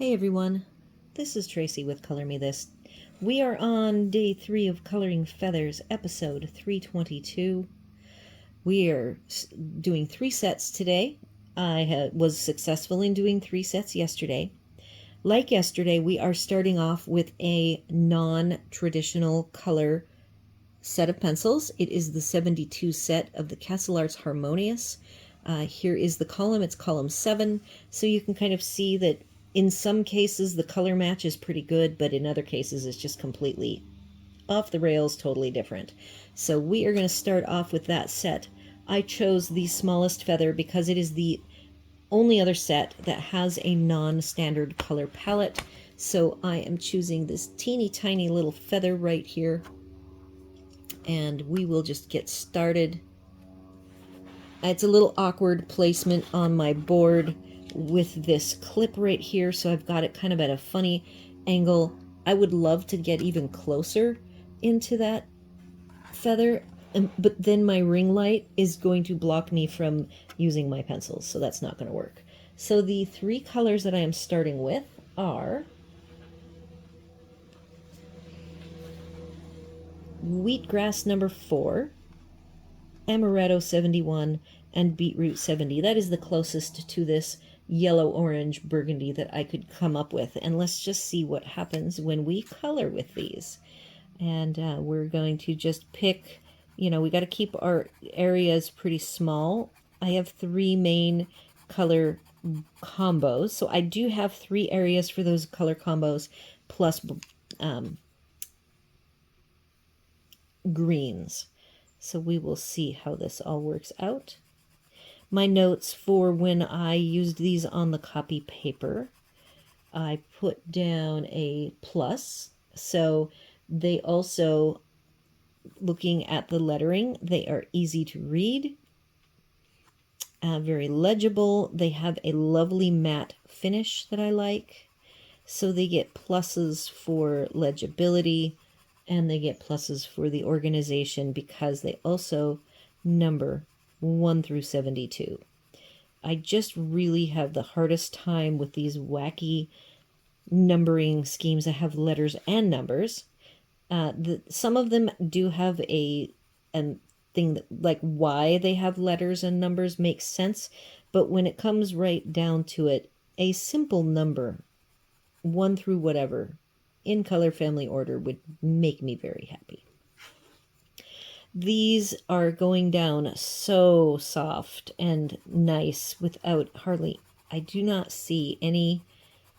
Hey everyone, this is Tracy with Color Me This. We are on day 3 of Coloring Feathers, episode 322. We are doing 3 sets today. I was successful in doing 3 sets yesterday. Like yesterday, we are starting off with a non-traditional color set of pencils. It is the 72 set of the Castle Arts Harmonious. Here is the column. It's column 7, so you can kind of see that in some cases the color match is pretty good, but in other cases it's just completely off the rails, totally different. So we are going to start off with that set. I chose the smallest feather because it is the only other set that has a non-standard color palette. So I am choosing this teeny tiny little feather right here, and we will just get started. It's a little awkward placement on my board with this clip right here, so I've got it kind of at a funny angle. I would love to get even closer into that feather, but then my ring light is going to block me from using my pencils, so that's not going to work. So the 3 colors that I am starting with are Wheatgrass number 4, Amaretto 71, and Beetroot 70. That is the closest to this yellow-orange burgundy that I could come up with. And let's just see what happens when we color with these. And we're going to just pick, we got to keep our areas pretty small. I have 3 main color combos. So I do have 3 areas for those color combos plus greens. So we will see how this all works out. My notes for when I used these on the copy paper, I put down a plus. So they also, looking at the lettering, they are easy to read, very legible. They have a lovely matte finish that I like. So they get pluses for legibility, and they get pluses for the organization because they also number 1 through 72. I just really have the hardest time with these wacky numbering schemes that have letters and numbers. Some of them do have a thing that, like, why they have letters and numbers makes sense, but when it comes right down to it, a simple number, 1 through whatever, in color family order would make me very happy. These are going down so soft and nice without hardly, I do not see any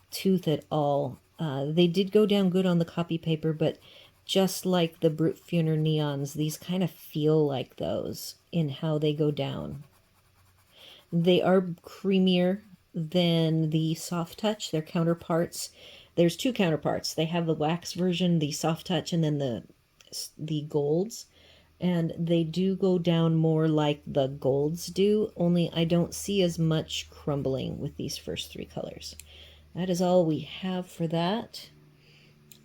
tooth at all. They did go down good on the copy paper, but just like the Brute Funer Neons, these kind of feel like those in how they go down. They are creamier than the Soft Touch, their counterparts. There's 2 counterparts. They have the wax version, the Soft Touch, and then the golds. And they do go down more like the golds do, only I don't see as much crumbling with these first 3 colors. That is all we have for that.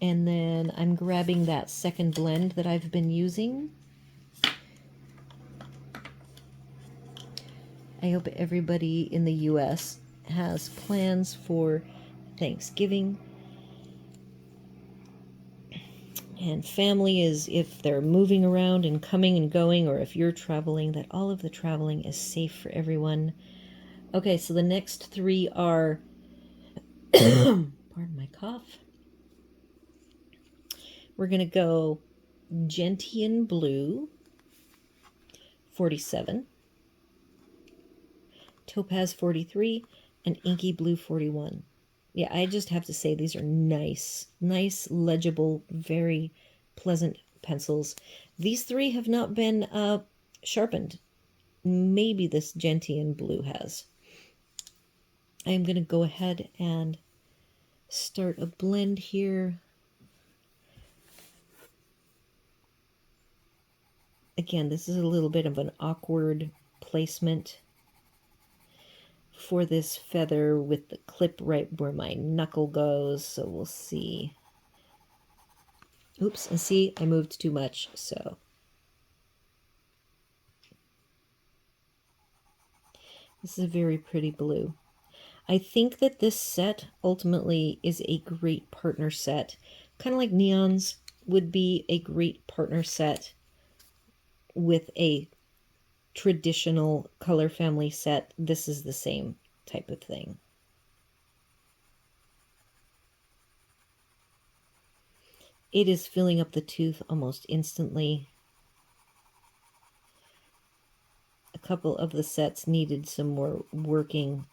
And then I'm grabbing that second blend that I've been using. I hope everybody in the US has plans for Thanksgiving. And family is, if they're moving around and coming and going, or if you're traveling, that all of the traveling is safe for everyone. Okay, so the next 3 are, pardon my cough. We're going to go Gentian Blue, 47, Topaz 43, and Inky Blue 41. Yeah, I just have to say these are nice, legible, very pleasant pencils. These 3 have not been sharpened. Maybe this Gentian Blue has. I am going to go ahead and start a blend here. Again, this is a little bit of an awkward placement for this feather with the clip right where my knuckle goes, so we'll see. Oops, and see, I moved too much, so. This is a very pretty blue. I think that this set ultimately is a great partner set. Kind of like Neons would be a great partner set with a traditional color family set. This is the same type of thing. It is filling up the tooth almost instantly. A couple of the sets needed some more working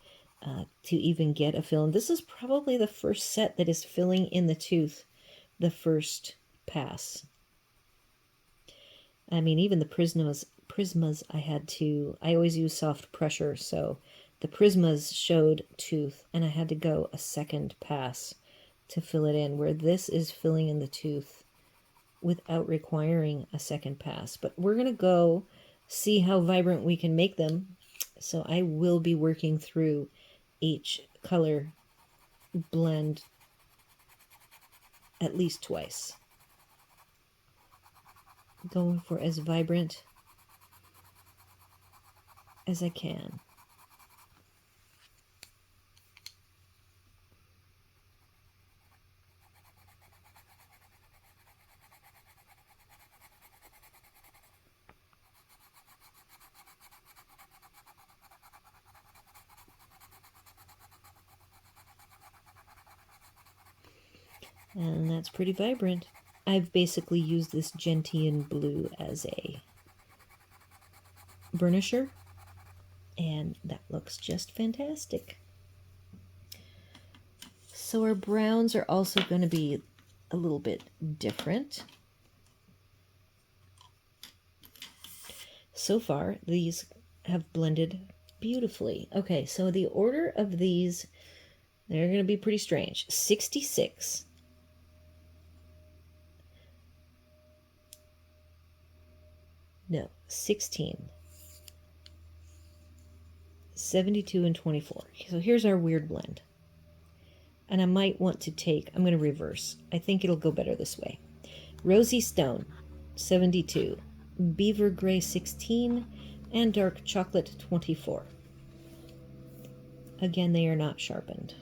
to even get a fill. And this is probably the first set that is filling in the tooth the first pass. I mean, even the prismas I always use soft pressure, so the prismas showed tooth, and I had to go a second pass to fill it in, where this is filling in the tooth without requiring a second pass. But we're going to go see how vibrant we can make them. So I will be working through each color blend at least twice. Going for as vibrant as I can. And that's pretty vibrant. I've basically used this gentian blue as a burnisher, and that looks just fantastic. So our browns are also going to be a little bit different. So far, these have blended beautifully. Okay, so the order of these, they're going to be pretty strange. 66. No, 16. 72 and 24. So here's our weird blend. And I might want to take, I'm going to reverse. I think it'll go better this way. Rosy Stone, 72. Beaver Gray, 16. And Dark Chocolate, 24. Again, they are not sharpened.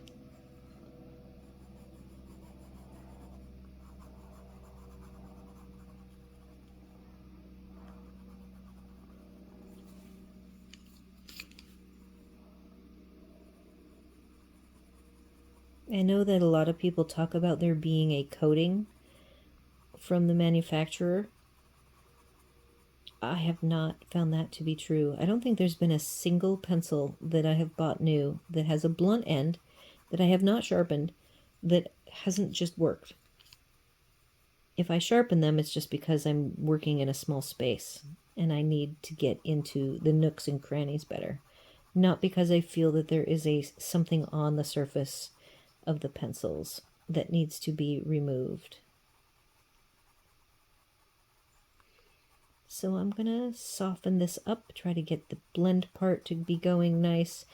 I know that a lot of people talk about there being a coating from the manufacturer. I have not found that to be true. I don't think there's been a single pencil that I have bought new that has a blunt end that I have not sharpened that hasn't just worked. If I sharpen them, it's just because I'm working in a small space and I need to get into the nooks and crannies better. Not because I feel that there is something on the surface of the pencils that needs to be removed. So I'm going to soften this up, try to get the blend part to be going nice.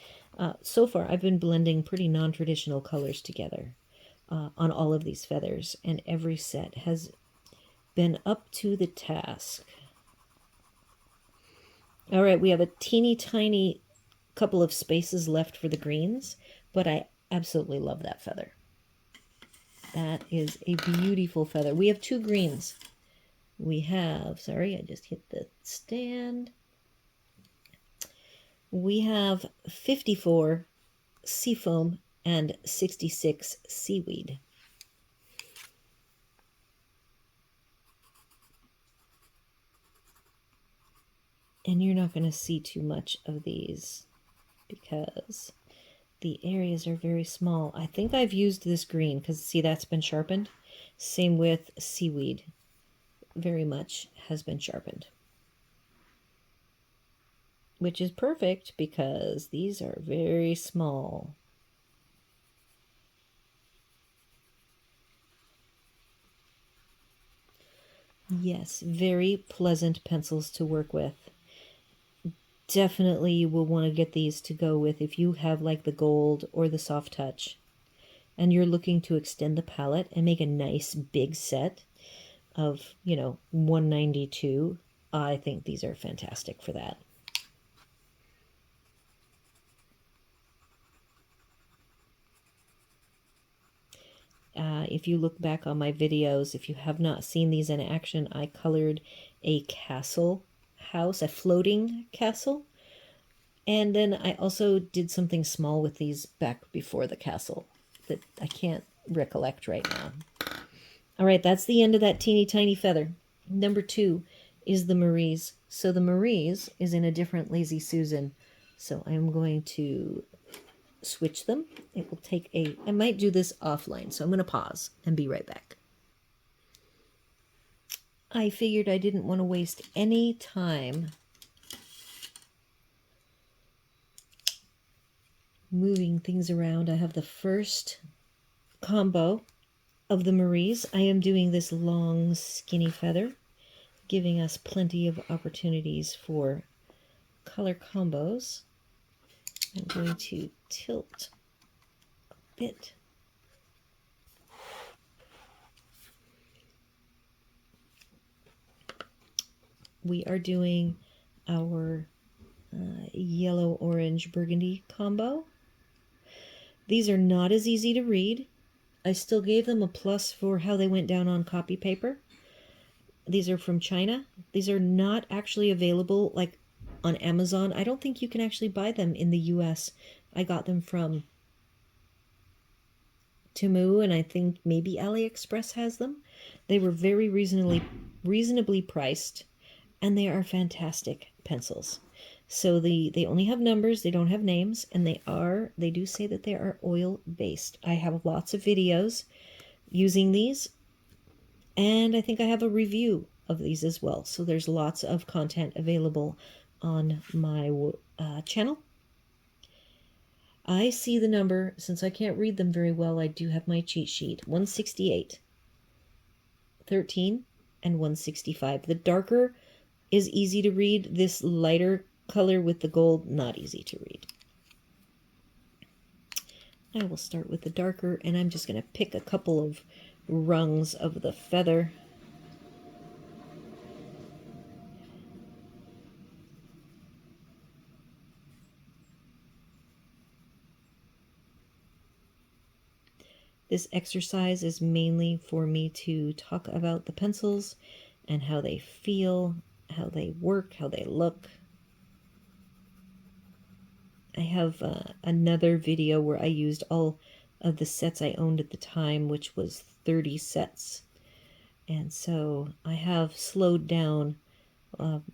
So far, I've been blending pretty non-traditional colors together on all of these feathers, and every set has been up to the task. All right, we have a teeny tiny couple of spaces left for the greens, but I absolutely love that feather. That is a beautiful feather. We have two greens. We have, sorry, I just hit the stand. We have 54 seafoam and 66 seaweed. And you're not going to see too much of these because the areas are very small. I think I've used this green because, see, that's been sharpened. Same with seaweed. Very much has been sharpened. Which is perfect because these are very small. Yes, very pleasant pencils to work with. Definitely you will want to get these to go with if you have like the gold or the soft touch and you're looking to extend the palette and make a nice big set of, 192. I think these are fantastic for that. If you look back on my videos, if you have not seen these in action, I colored a castle house, a floating castle. And then I also did something small with these back before the castle that I can't recollect right now. All right, that's the end of that teeny tiny feather. Number 2 is the Marie's. So the Marie's is in a different Lazy Susan. So I'm going to switch them. It will take I might do this offline, so I'm going to pause and be right back. I figured I didn't want to waste any time moving things around. I have the first combo of the Marie's. I am doing this long, skinny feather, giving us plenty of opportunities for color combos. I'm going to tilt a bit. We are doing our yellow, orange, burgundy combo. These are not as easy to read. I still gave them a plus for how they went down on copy paper. These are from China. These are not actually available like on Amazon. I don't think you can actually buy them in the US. I got them from Temu, and I think maybe AliExpress has them. They were very reasonably priced, and they are fantastic pencils. So they only have numbers, they don't have names, and they do say that they are oil based. I have lots of videos using these, and I think I have a review of these as well. So there's lots of content available on my channel. I see the number, since I can't read them very well, I do have my cheat sheet. 168, 13, and 165. The darker is easy to read. This lighter color with the gold, not easy to read. I will start with the darker, and I'm just going to pick a couple of rungs of the feather. This exercise is mainly for me to talk about the pencils and how they feel, how they work, how they look. I have another video where I used all of the sets I owned at the time, which was 30 sets. And so I have slowed down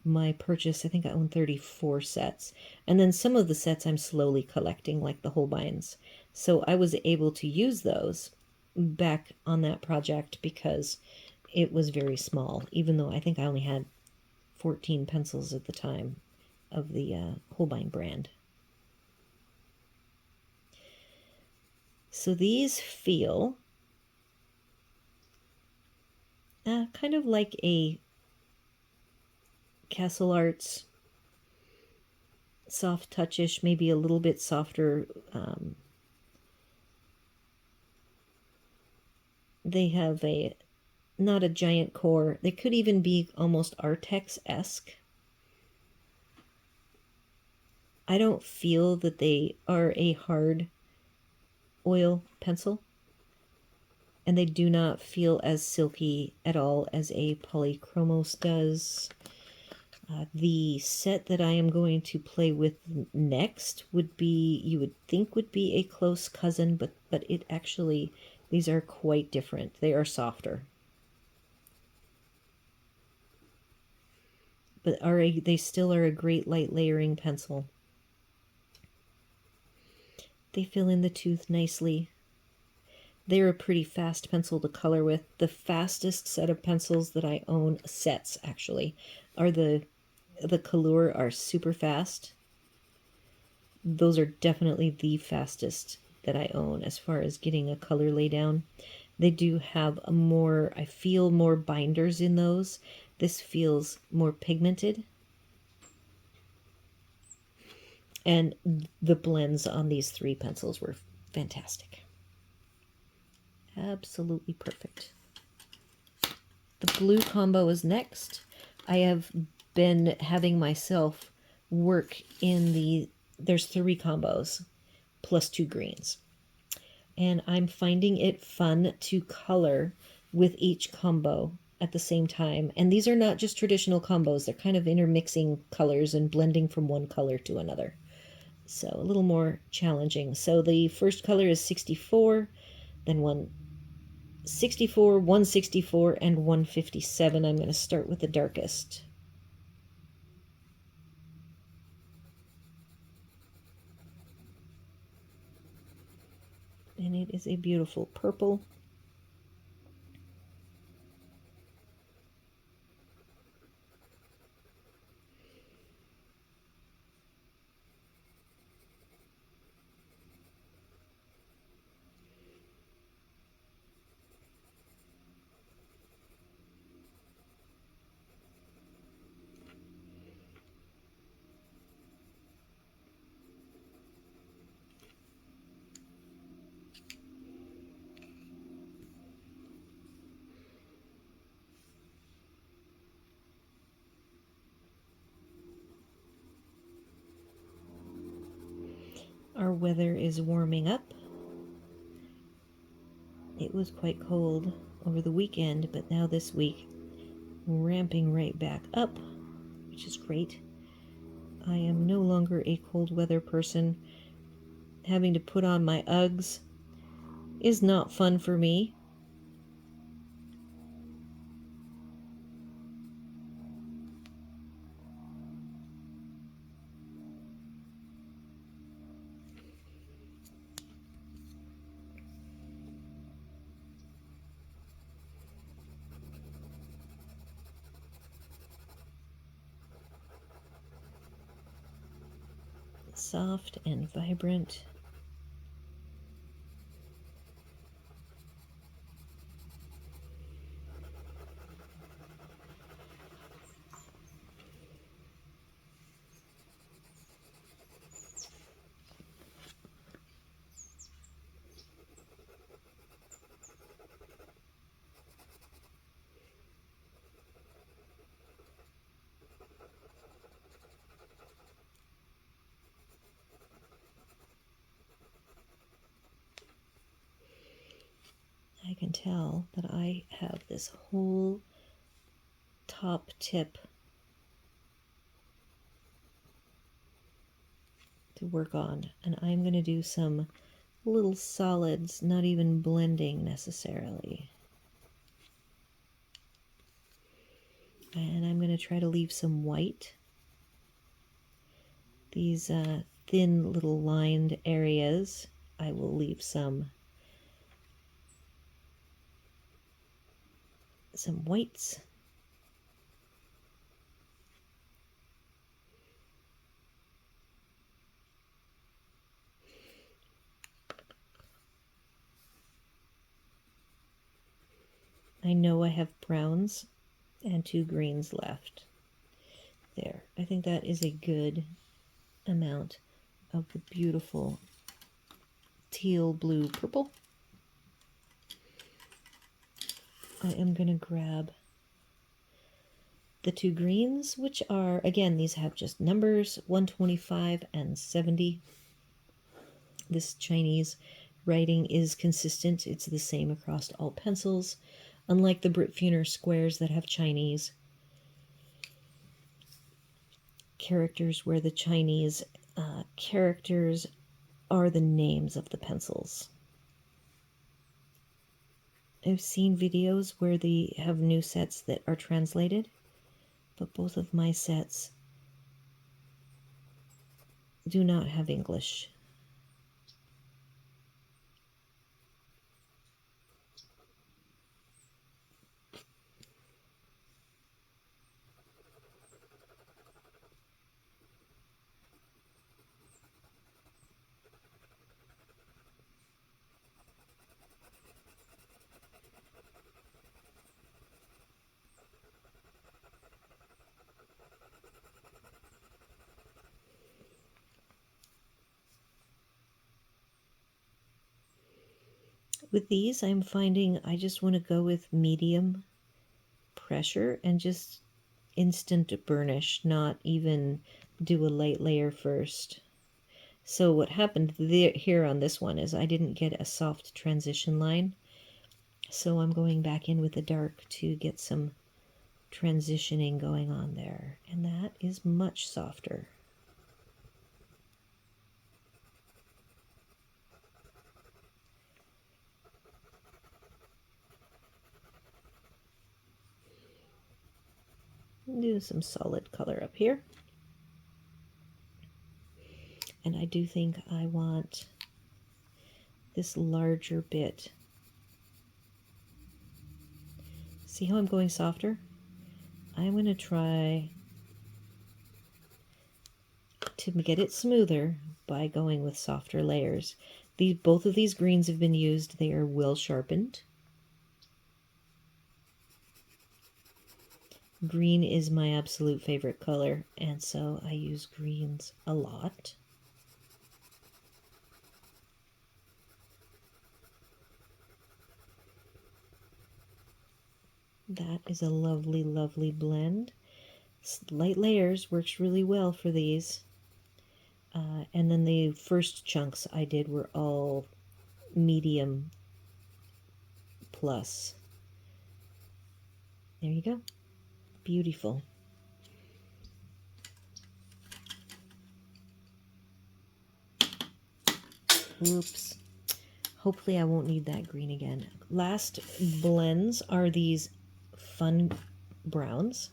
my purchase. I think I own 34 sets. And then some of the sets I'm slowly collecting, like the Holbeins. So I was able to use those back on that project because it was very small, even though I think I only had 14 pencils at the time of the Holbein brand. So these feel kind of like a Castle Arts soft touchish, maybe a little bit softer. They have not a giant core. They could even be almost Artex-esque. I don't feel that they are a hard oil pencil, and they do not feel as silky at all as a Polychromos does. The set that I am going to play with next would be, you would think would be a close cousin, but it actually, these are quite different. They are softer. But they still are a great light layering pencil. They fill in the tooth nicely. They're a pretty fast pencil to color with. The fastest set of pencils that I own, sets actually, are the Color are super fast. Those are definitely the fastest that I own as far as getting a color lay down. They do have a more, I feel more binders in those. This feels more pigmented. And the blends on these three pencils were fantastic. Absolutely perfect. The blue combo is next. I have been having myself work in there's 3 combos plus 2 greens. and I'm finding it fun to color with each combo at the same time. And these are not just traditional combos, they're kind of intermixing colors and blending from one color to another. So a little more challenging. So the first color is 64, then 164, 164, and 157. I'm going to start with the darkest. And it is a beautiful purple. Our weather is warming up. It was quite cold over the weekend, but now this week, ramping right back up, which is great. I am no longer a cold weather person. Having to put on my Uggs is not fun for me. Soft and vibrant. I can tell that I have this whole top tip to work on, and I'm going to do some little solids, not even blending necessarily. And I'm going to try to leave some white. These thin little lined areas, I will leave some whites. I know I have browns and 2 greens left. There. I think that is a good amount of the beautiful teal, blue, purple. I am going to grab the 2 greens, which are, again, these have just numbers, 125 and 70. This Chinese writing is consistent. It's the same across all pencils, unlike the Brit-Funer squares that have Chinese characters, where the Chinese characters are the names of the pencils. I've seen videos where they have new sets that are translated, but both of my sets do not have English. With these, I'm finding I just want to go with medium pressure and just instant burnish, not even do a light layer first. So what happened here on this one is I didn't get a soft transition line. So I'm going back in with the dark to get some transitioning going on there. And that is much softer. Do some solid color up here. And I do think I want this larger bit. See how I'm going softer? I'm going to try to get it smoother by going with softer layers. Both of these greens have been used. They are well sharpened. Green is my absolute favorite color, and so I use greens a lot. That is a lovely, lovely blend. Light layers works really well for these. And then the first chunks I did were all medium plus. There you go. Beautiful. Oops. Hopefully I won't need that green again. Last blends are these fun browns.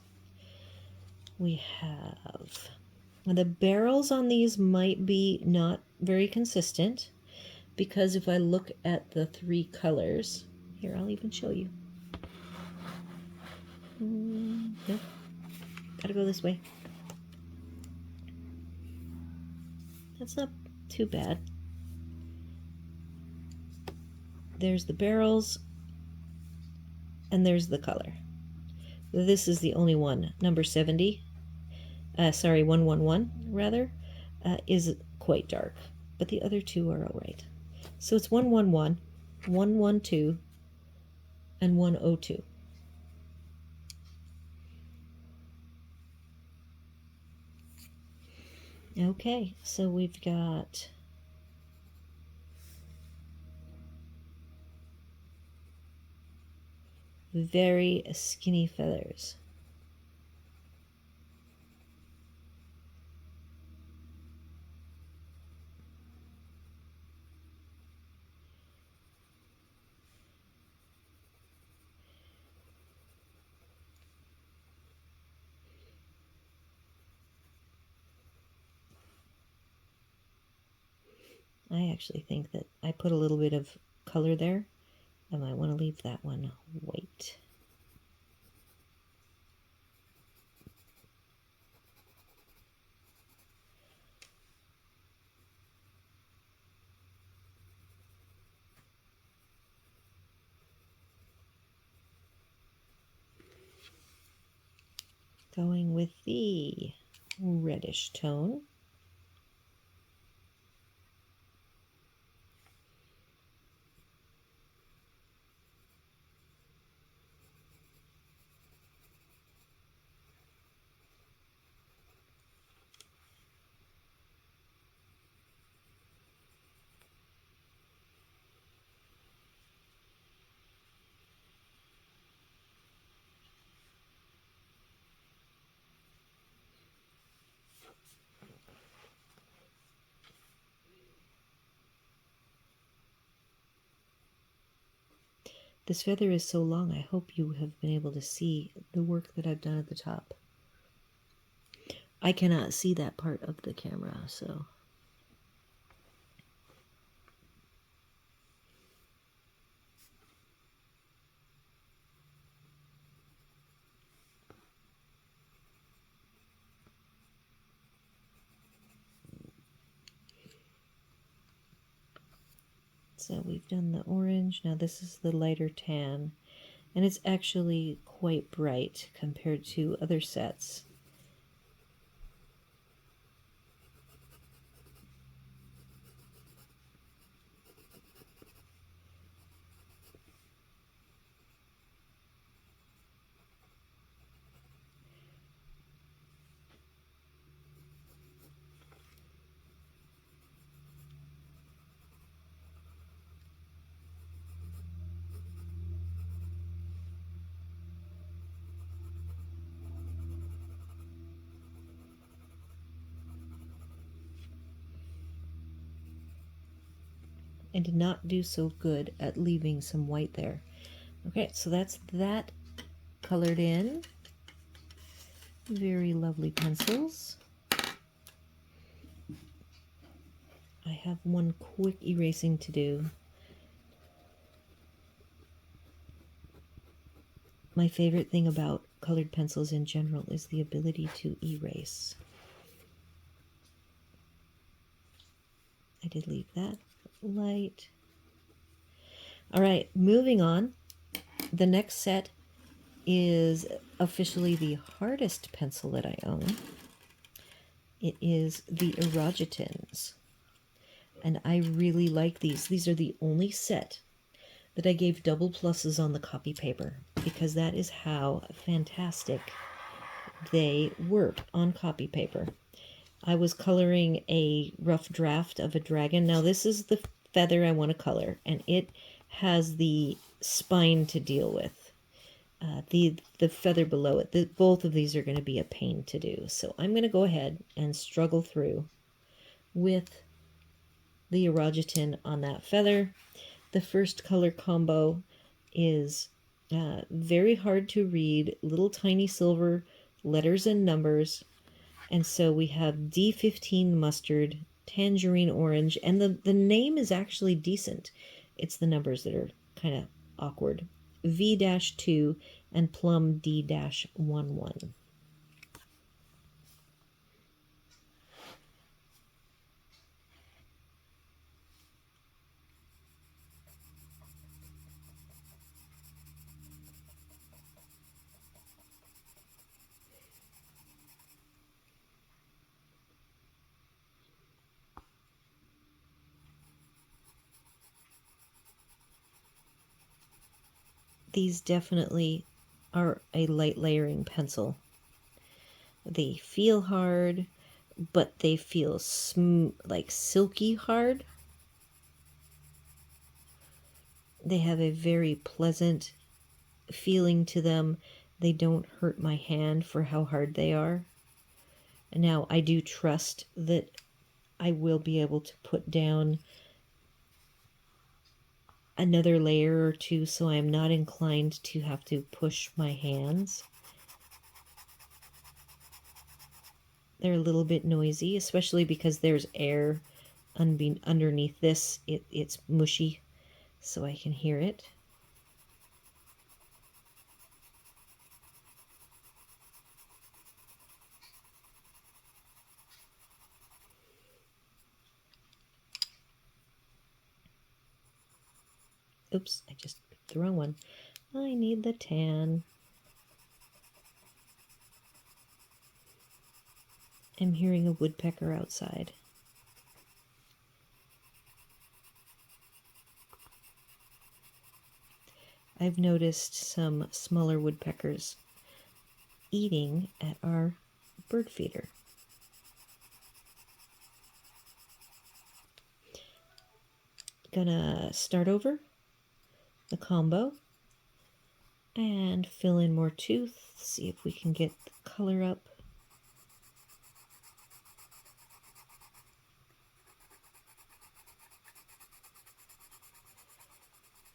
We have... The barrels on these might be not very consistent, because if I look at the three colors... Here, I'll even show you. Nope. Gotta go this way. That's not too bad. There's the barrels, and there's the color. This is the only one. Number 70, sorry, 111, rather, is quite dark. But the other two are all right. So it's 111, 112, and 102. Okay, so we've got very skinny feathers. I actually think that I put a little bit of color there. I might want to leave that one white. Going with the reddish tone. This feather is so long, I hope you have been able to see the work that I've done at the top. I cannot see that part of the camera, so... So we've done the orange, now this is the lighter tan, and it's actually quite bright compared to other sets. and did not do so good at leaving some white there. Okay, so that's that colored in. Very lovely pencils. I have one quick erasing to do. My favorite thing about colored pencils in general is the ability to erase. I did leave that light. All right, moving on. The next set is officially the hardest pencil that I own. It is the Irojitens. And I really like these. These are the only set that I gave double pluses on the copy paper, because that is how fantastic they work on copy paper. I was coloring a rough draft of a dragon. Now this is the feather I want to color, and it has the spine to deal with. The feather below it. Both of these are going to be a pain to do. So I'm going to go ahead and struggle through with the Irojiten on that feather. The first color combo is very hard to read, little tiny silver letters and numbers. And so we have D15 mustard, tangerine orange, and the name is actually decent. It's the numbers that are kind of awkward. V-2 and plum D-11. These definitely are a light layering pencil. They feel hard, but they feel smooth, like silky hard. They have a very pleasant feeling to them. They don't hurt my hand for how hard they are. And now I do trust that I will be able to put down another layer or two, so I'm not inclined to have to push my hands. They're a little bit noisy, especially because there's air underneath this. It's mushy, so I can hear it. Oops, I just picked the wrong one. I need the tan. I'm hearing a woodpecker outside. I've noticed some smaller woodpeckers eating at our bird feeder. Gonna start over the combo and fill in more tooth, see if we can get the color up.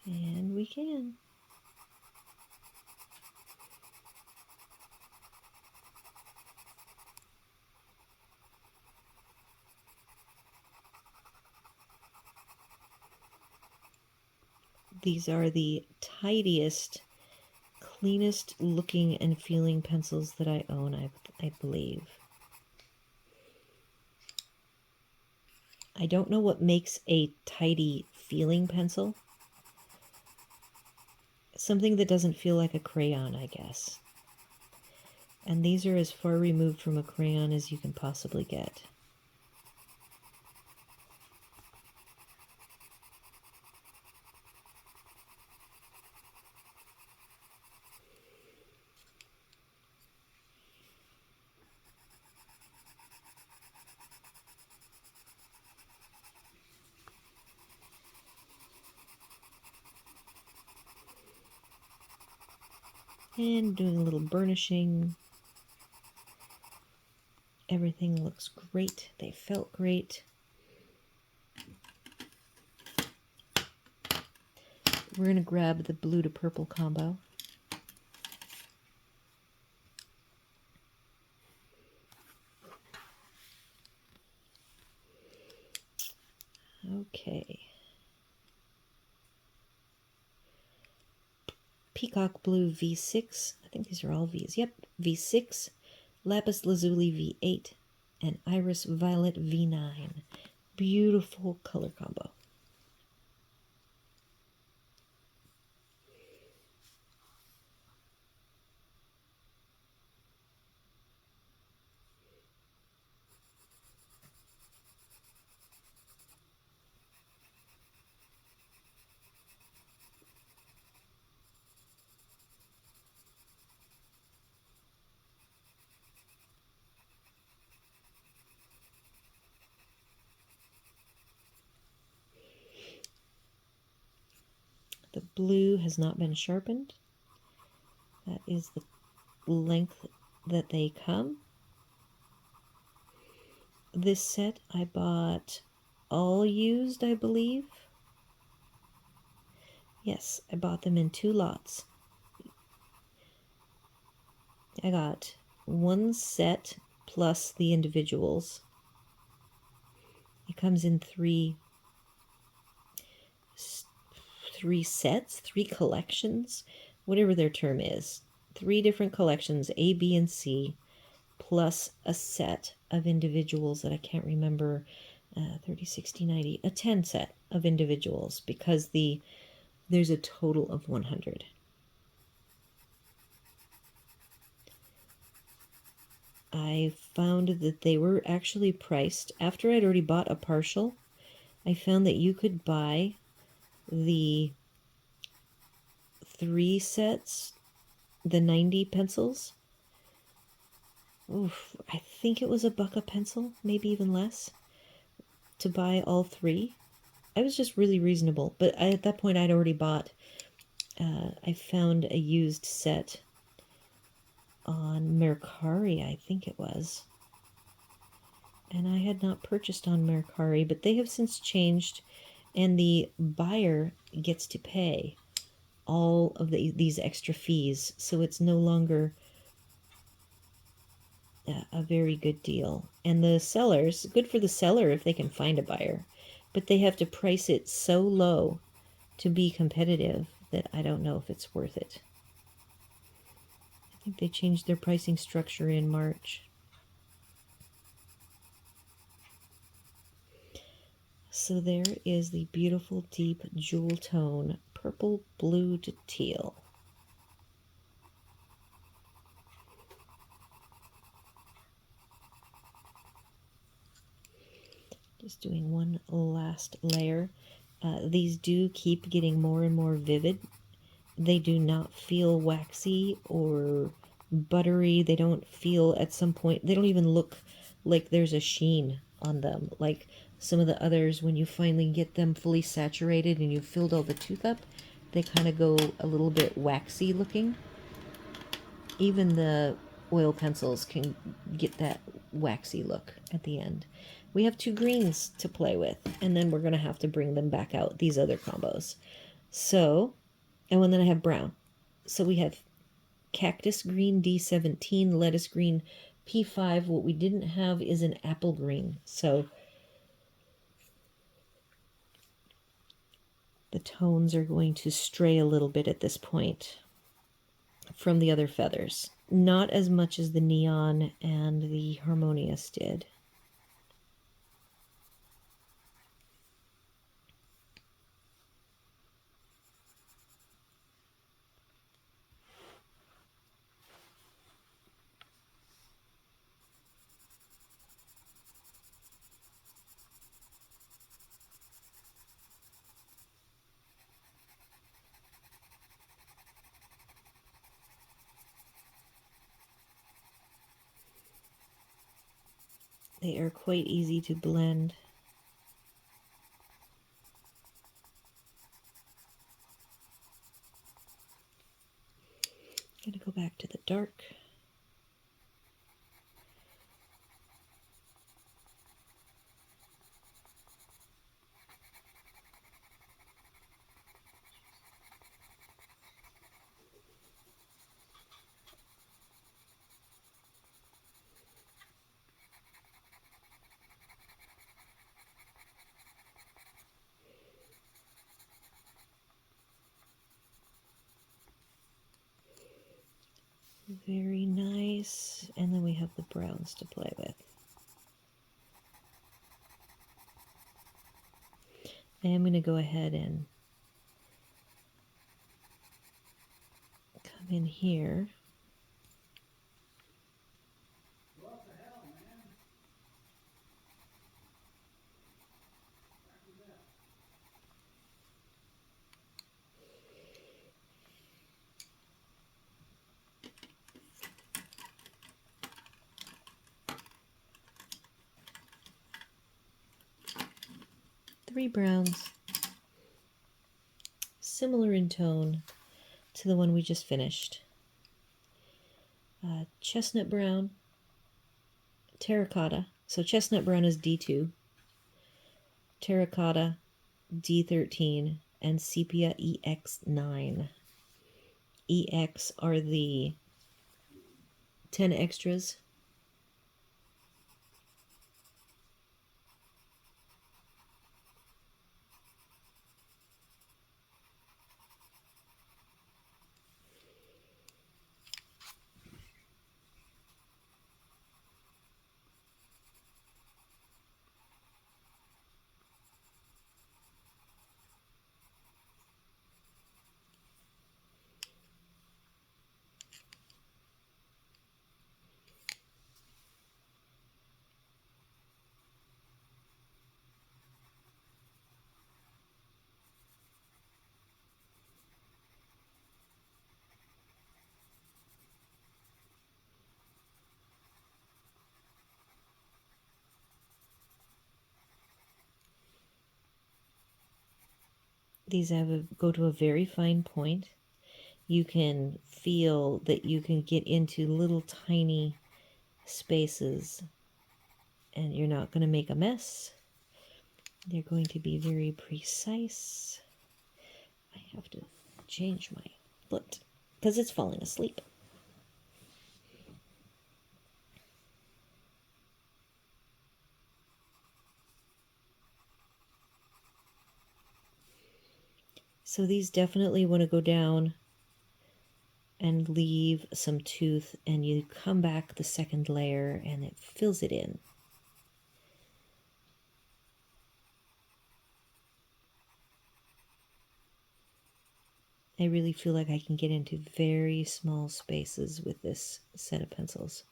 And we can. These are the tidiest, cleanest looking and feeling pencils that I own, I believe. I don't know what makes a tidy feeling pencil. Something that doesn't feel like a crayon, I guess. And these are as far removed from a crayon as you can possibly get. And doing a little burnishing. Everything looks great. They felt great. We're going to grab the blue to purple combo. Okay. Peacock Blue V6. I think these are all Vs. Yep, V6. Lapis Lazuli V8. And Iris Violet V9. Beautiful color combo. The blue has not been sharpened. That is the length that they come. This set I bought all used, I believe. Yes, I bought them in 2 lots. I got 1 set plus the individuals. It comes in 3 sets, 3 collections, whatever their term is. 3 different collections, A, B, and C, plus a set of individuals that I can't remember, 30, 60, 90, a 10 set of individuals, because there's a total of 100. I found that they were actually priced, after I'd already bought a partial, I found that you could buy the 3 sets, the 90 pencils. Oof, I think it was $1 a pencil, maybe even less, to buy all 3. I was just really reasonable, but at that point I'd already bought, I found a used set on Mercari, I think it was. And I had not purchased on Mercari, but they have since changed, and the buyer gets to pay all of these extra fees, so it's no longer a very good deal. And the sellers, good for the seller if they can find a buyer, but they have to price it so low to be competitive that I don't know if it's worth it. I think they changed their pricing structure in March. So there is the beautiful deep jewel tone, purple, blue to teal. Just doing one last layer. These do keep getting more and more vivid. They do not feel waxy or buttery. They don't feel, at some point, they don't even look like there's a sheen on them. Like some of the others, when you finally get them fully saturated and you've filled all the tooth up, they kind of go a little bit waxy looking. Even the oil pencils can get that waxy look at the end. We have 2 greens to play with, and then we're going to have to bring them back out, these other combos. So, and then I have brown. So we have cactus green D17, lettuce green P5. What we didn't have is an apple green. So the tones are going to stray a little bit at this point from the other feathers. Not as much as the neon and the harmonious did. They are quite easy to blend. I'm going to go back to the dark. Very nice. And then we have the browns to play with. I am going to go ahead and come in here. What the hell, man? 3 browns, similar in tone to the one we just finished. Chestnut brown, terracotta. So chestnut brown is D2, terracotta D13, and sepia EX9. EX are the 10 extras. These go to a very fine point. You can feel that you can get into little tiny spaces and you're not going to make a mess. They're going to be very precise. I have to change my foot because it's falling asleep. So these definitely want to go down and leave some tooth, and you come back the second layer and it fills it in. I really feel like I can get into very small spaces with this set of pencils.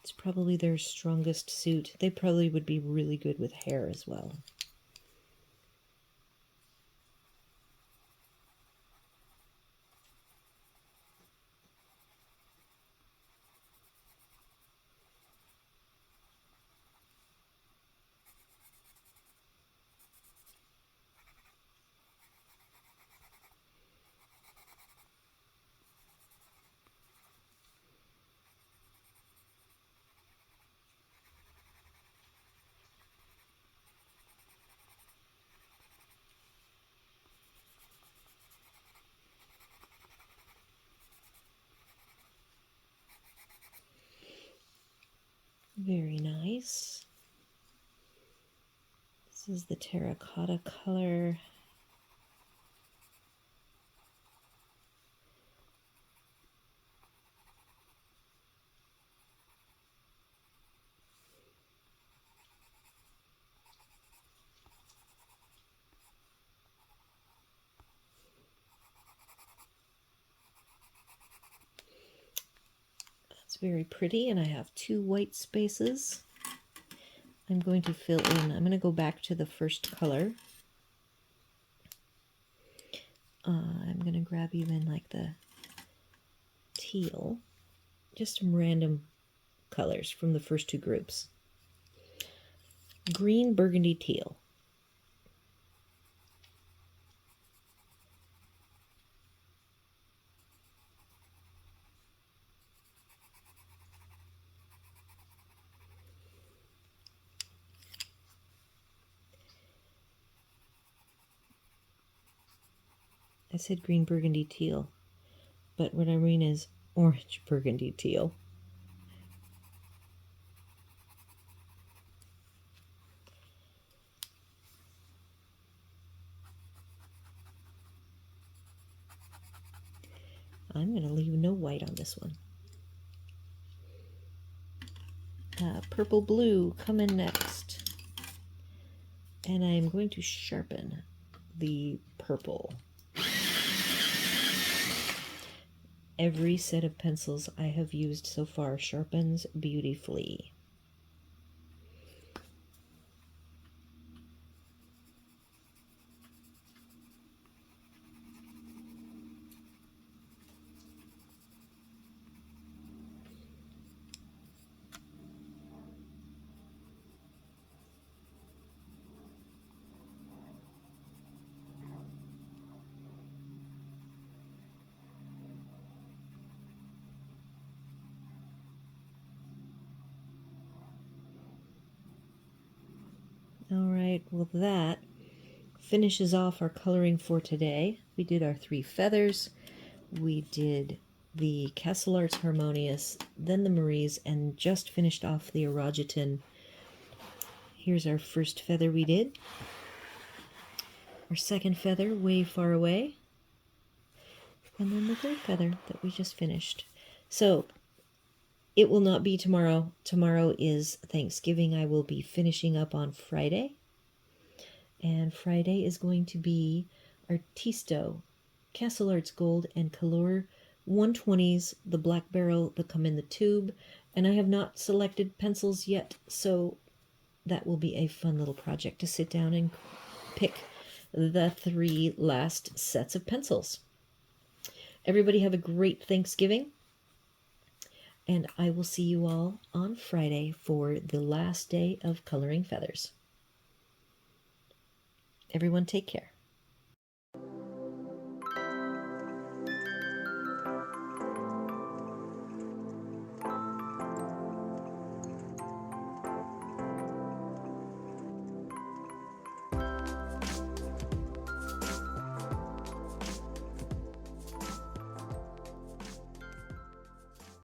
It's probably their strongest suit. They probably would be really good with hair as well. Very nice. This is the terracotta color. It's very pretty, and I have 2 white spaces. I'm going to fill in. I'm going to go back to the first color. I'm going to grab even like the teal, just some random colors from the first 2 groups. Green, burgundy, teal. I said green, burgundy, teal, but what I mean is orange, burgundy, teal. I'm going to leave no white on this one. Purple blue coming next. And I'm going to sharpen the purple. Every set of pencils I have used so far sharpens beautifully. Alright, well that finishes off our coloring for today. We did our 3 feathers, we did the Castle Arts Harmonious, then the Maries, and just finished off the Irojiten. Here's our first feather we did. Our second feather, Way Far Away. And then the third feather that we just finished. So, it will not be tomorrow. Tomorrow is Thanksgiving. I will be finishing up on Friday. And Friday is going to be Artisto, Castle Arts Gold, and Color 120s, the black barrel that come in the tube. And I have not selected pencils yet, so that will be a fun little project to sit down and pick the 3 last sets of pencils. Everybody have a great Thanksgiving, and I will see you all on Friday for the last day of coloring feathers. Everyone take care.